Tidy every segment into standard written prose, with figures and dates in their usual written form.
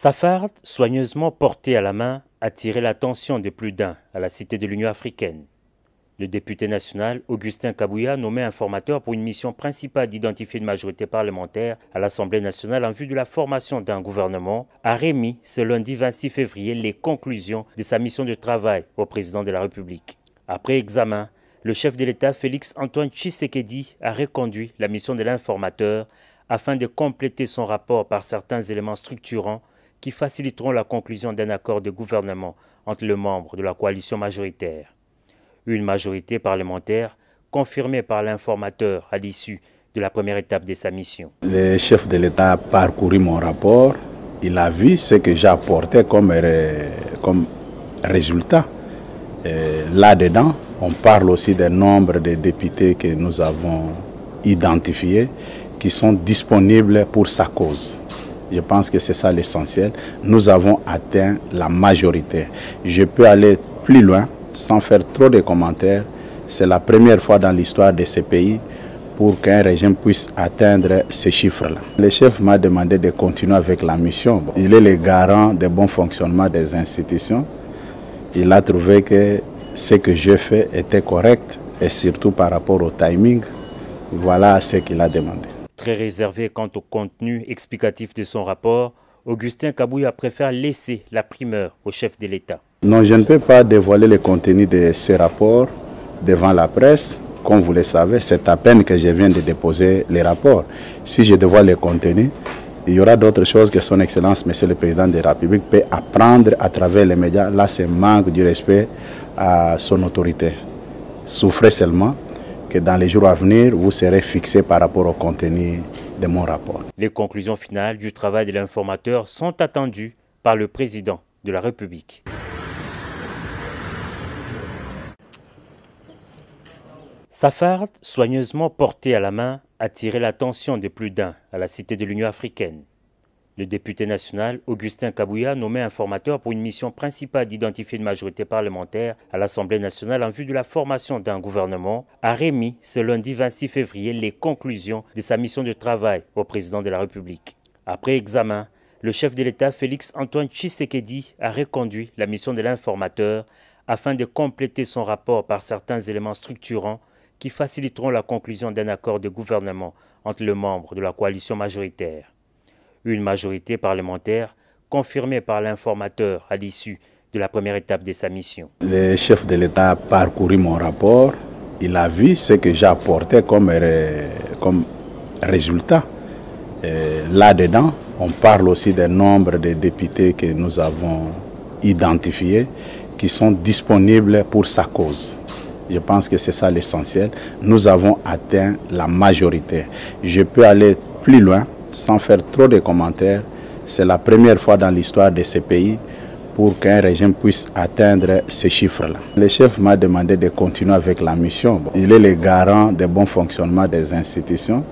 Safard, soigneusement porté à la main, a tiré l'attention de plus d'un à la Cité de l'Union africaine. Le député national Augustin Kabouya, nommé informateur pour une mission principale d'identifier une majorité parlementaire à l'Assemblée nationale en vue de la formation d'un gouvernement, a remis ce lundi 26 février les conclusions de sa mission de travail au président de la République. Après examen, le chef de l'État Félix Antoine Tshisekedi a reconduit la mission de l'informateur afin de compléter son rapport par certains éléments structurants qui faciliteront la conclusion d'un accord de gouvernement entre les membres de la coalition majoritaire. Une majorité parlementaire confirmée par l'informateur à l'issue de la première étape de sa mission. Le chef de l'État a parcouru mon rapport, il a vu ce que j'ai apporté comme résultat. Là-dedans, on parle aussi du nombre de députés que nous avons identifiés qui sont disponibles pour sa cause. Je pense que c'est ça l'essentiel. Nous avons atteint la majorité. Je peux aller plus loin sans faire trop de commentaires. C'est la première fois dans l'histoire de ce pays pour qu'un régime puisse atteindre ces chiffres-là. Le chef m'a demandé de continuer avec la mission. Il est le garant du bon fonctionnement des institutions. Il a trouvé que ce que j'ai fait était correct et surtout par rapport au timing. Voilà ce qu'il a demandé. Très réservé quant au contenu explicatif de son rapport, Augustin Kabouya préfère laisser la primeur au chef de l'État. Non, je ne peux pas dévoiler le contenu de ce rapport devant la presse. Comme vous le savez, c'est à peine que je viens de déposer les rapports. Si je dévoile le contenu, il y aura d'autres choses que son Excellence, Monsieur le Président de la République, peut apprendre à travers les médias. Là, c'est manque du respect à son autorité. Souffrez seulement que dans les jours à venir, vous serez fixé par rapport au contenu de mon rapport. Les conclusions finales du travail de l'informateur sont attendues par le président de la République. Safard, soigneusement porté à la main, a tiré l'attention de plus d'un à la Cité de l'Union africaine. Le député national Augustin Kabouya, nommé informateur pour une mission principale d'identifier une majorité parlementaire à l'Assemblée nationale en vue de la formation d'un gouvernement, a remis ce lundi 26 février les conclusions de sa mission de travail au président de la République. Après examen, le chef de l'État Félix Antoine Tshisekedi a reconduit la mission de l'informateur afin de compléter son rapport par certains éléments structurants qui faciliteront la conclusion d'un accord de gouvernement entre les membres de la coalition majoritaire. Une majorité parlementaire confirmée par l'informateur à l'issue de la première étape de sa mission. Le chef de l'État a parcouru mon rapport, il a vu ce que j'ai apporté comme résultat. Là-dedans, on parle aussi du nombre de députés que nous avons identifiés qui sont disponibles pour sa cause. Je pense que c'est ça l'essentiel. Nous avons atteint la majorité. Je peux aller plus loin sans faire trop de commentaires. C'est la première fois dans l'histoire de ce pays pour qu'un régime puisse atteindre ces chiffres-là. Le chef m'a demandé de continuer avec la mission. Il est le garant du bon fonctionnement des institutions.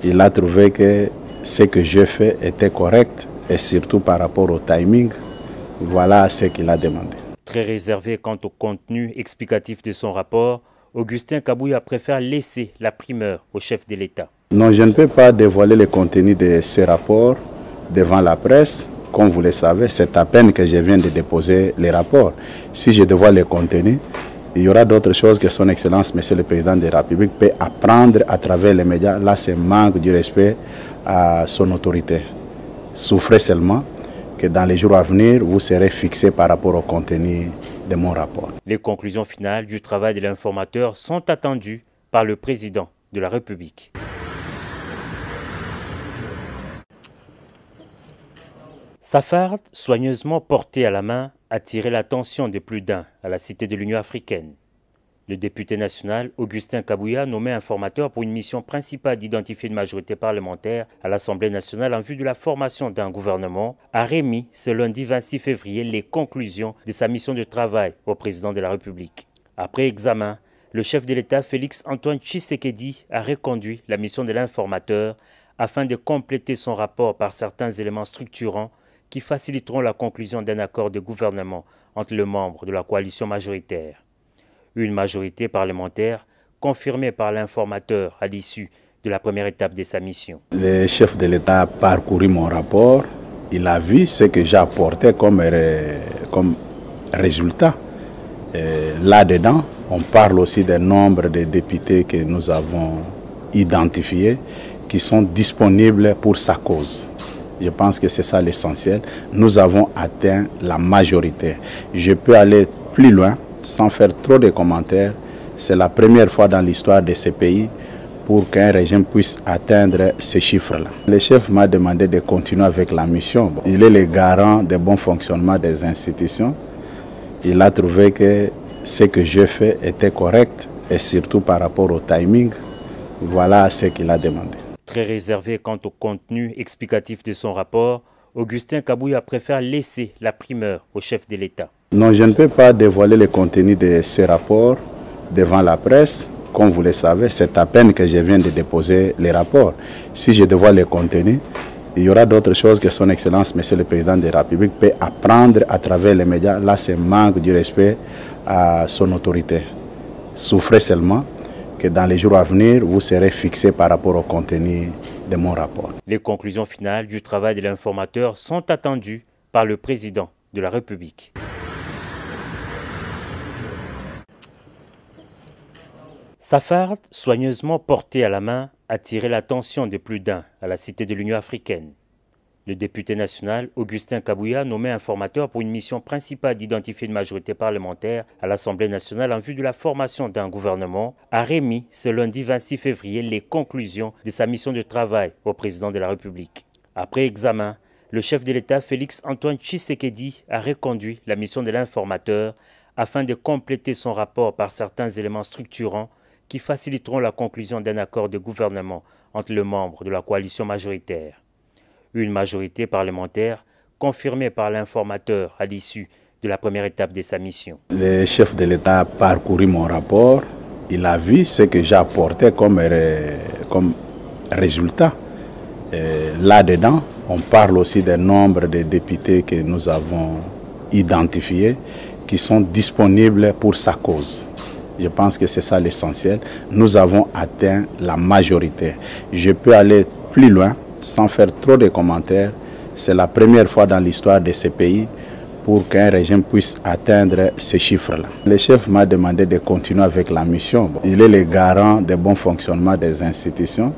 Il a trouvé que ce que j'ai fait était correct et surtout par rapport au timing. Voilà ce qu'il a demandé. Très réservé quant au contenu explicatif de son rapport, Augustin Kabouya préfère laisser la primeur au chef de l'État. Non, je ne peux pas dévoiler le contenu de ce rapport devant la presse. Comme vous le savez, c'est à peine que je viens de déposer les rapports. Si je dévoile le contenu, il y aura d'autres choses que son Excellence, Monsieur le Président de la République, peut apprendre à travers les médias. Là, c'est manque du respect à son autorité. Souffrez seulement que dans les jours à venir, vous serez fixé par rapport au contenu de mon rapport. Les conclusions finales du travail de l'informateur sont attendues par le président de la République. Safard, soigneusement porté à la main, a tiré l'attention de plus d'un à la Cité de l'Union africaine. Le député national Augustin Kabouya, nommé informateur pour une mission principale d'identifier une majorité parlementaire à l'Assemblée nationale en vue de la formation d'un gouvernement, a remis ce lundi 26 février les conclusions de sa mission de travail au président de la République. Après examen, le chef de l'État Félix Antoine Tshisekedi a reconduit la mission de l'informateur afin de compléter son rapport par certains éléments structurants qui faciliteront la conclusion d'un accord de gouvernement entre les membres de la coalition majoritaire. Une majorité parlementaire confirmée par l'informateur à l'issue de la première étape de sa mission. Le chef de l'État a parcouru mon rapport, Il a vu ce que j'ai apporté comme résultat. Là-dedans, on parle aussi du nombre de députés que nous avons identifiés qui sont disponibles pour sa cause. Je pense que c'est ça l'essentiel. Nous avons atteint la majorité. Je peux aller plus loin sans faire trop de commentaires. C'est la première fois dans l'histoire de ce pays pour qu'un régime puisse atteindre ces chiffres-là. Le chef m'a demandé de continuer avec la mission. Il est le garant du bon fonctionnement des institutions. Il a trouvé que ce que j'ai fait était correct et surtout par rapport au timing. Voilà ce qu'il a demandé. Très réservé quant au contenu explicatif de son rapport, Augustin Kabouya préfère laisser la primeur au chef de l'État. Non, je ne peux pas dévoiler le contenu de ce rapport devant la presse. Comme vous le savez, c'est à peine que je viens de déposer les rapports. Si je dévoile le contenu, il y aura d'autres choses que son Excellence, Monsieur le Président de la République, peut apprendre à travers les médias. Là, c'est manque du respect à son autorité. Souffrez seulement que dans les jours à venir, vous serez fixé par rapport au contenu de mon rapport. Les conclusions finales du travail de l'informateur sont attendues par le Président de la République. Sa farde, soigneusement portée à la main, a attiré l'attention de plus d'un à la Cité de l'Union africaine. Le député national Augustin Kabouya, nommé informateur pour une mission principale d'identifier une majorité parlementaire à l'Assemblée nationale en vue de la formation d'un gouvernement, a remis ce lundi 26 février les conclusions de sa mission de travail au président de la République. Après examen, le chef de l'État Félix-Antoine Tshisekedi a reconduit la mission de l'informateur afin de compléter son rapport par certains éléments structurants qui faciliteront la conclusion d'un accord de gouvernement entre les membres de la coalition majoritaire. Une majorité parlementaire confirmée par l'informateur à l'issue de la première étape de sa mission. Le chef de l'État a parcouru mon rapport. Il a vu ce que j'ai apporté comme résultat. Là-dedans, on parle aussi du nombre de députés que nous avons identifiés qui sont disponibles pour sa cause. Je pense que c'est ça l'essentiel. Nous avons atteint la majorité. Je peux aller plus loin sans faire trop de commentaires. C'est la première fois dans l'histoire de ce pays pour qu'un régime puisse atteindre ces chiffres-là. Le chef m'a demandé de continuer avec la mission. Il est le garant du bon fonctionnement des institutions.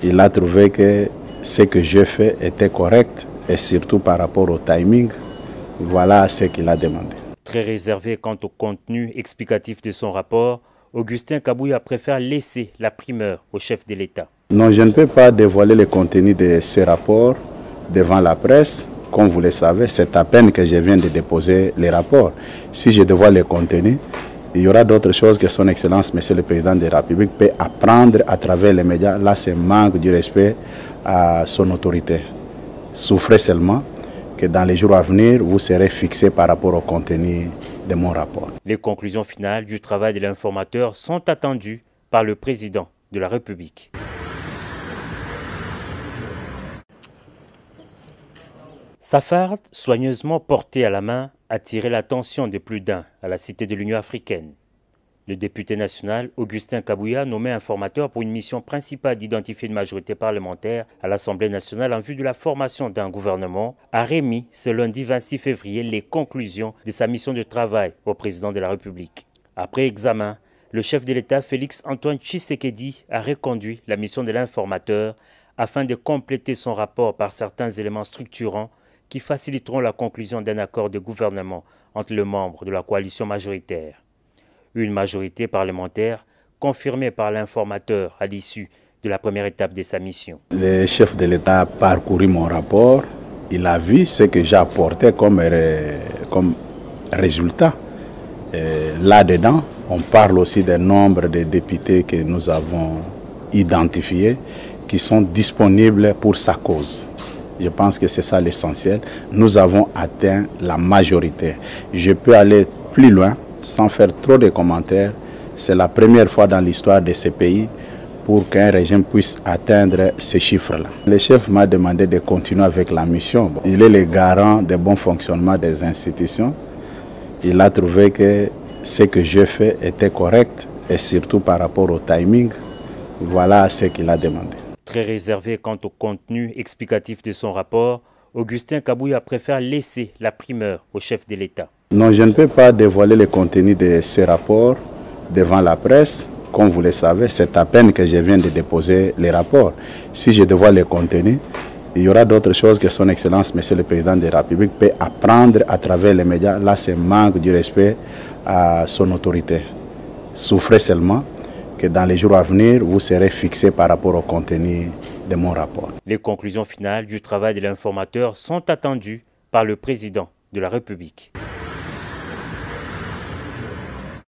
Il a trouvé que ce que j'ai fait était correct et surtout par rapport au timing. Voilà ce qu'il a demandé. Très réservé quant au contenu explicatif de son rapport, Augustin Kabouya préfère laisser la primeur au chef de l'État. Non, je ne peux pas dévoiler le contenu de ce rapport devant la presse. Comme vous le savez, c'est à peine que je viens de déposer les rapports. Si je dévoile le contenu, il y aura d'autres choses que son Excellence, Monsieur le Président de la République, peut apprendre à travers les médias. Là, c'est manque du respect à son autorité. Souffrez seulement que dans les jours à venir, vous serez fixé par rapport au contenu de mon rapport. Les conclusions finales du travail de l'informateur sont attendues par le Président de la République. Sa farde, soigneusement portée à la main, a attiré l'attention de plus d'un à la Cité de l'Union africaine. Le député national Augustin Kabouya, nommé informateur pour une mission principale d'identifier une majorité parlementaire à l'Assemblée nationale en vue de la formation d'un gouvernement, a remis ce lundi 26 février les conclusions de sa mission de travail au président de la République. Après examen, le chef de l'État Félix-Antoine Tshisekedi a reconduit la mission de l'informateur afin de compléter son rapport par certains éléments structurants qui faciliteront la conclusion d'un accord de gouvernement entre les membres de la coalition majoritaire. Une majorité parlementaire confirmée par l'informateur à l'issue de la première étape de sa mission. Le chef de l'État a parcouru mon rapport. Il a vu ce que j'ai apporté comme résultat. Là-dedans, on parle aussi du nombre de députés que nous avons identifiés qui sont disponibles pour sa cause. Je pense que c'est ça l'essentiel. Nous avons atteint la majorité. Je peux aller plus loin sans faire trop de commentaires. C'est la première fois dans l'histoire de ce pays pour qu'un régime puisse atteindre ces chiffres-là. Le chef m'a demandé de continuer avec la mission. Il est le garant du bon fonctionnement des institutions. Il a trouvé que ce que j'ai fait était correct et surtout par rapport au timing. Voilà ce qu'il a demandé. Très réservé quant au contenu explicatif de son rapport, Augustin Kabouya préfère laisser la primeur au chef de l'État. Non, je ne peux pas dévoiler le contenu de ce rapport devant la presse. Comme vous le savez, c'est à peine que je viens de déposer les rapports. Si je dévoile le contenu, il y aura d'autres choses que son Excellence, Monsieur le Président de la République, peut apprendre à travers les médias. Là, c'est manque du respect à son autorité. Souffrez seulement que dans les jours à venir, vous serez fixé par rapport au contenu de mon rapport. Les conclusions finales du travail de l'informateur sont attendues par le Président de la République.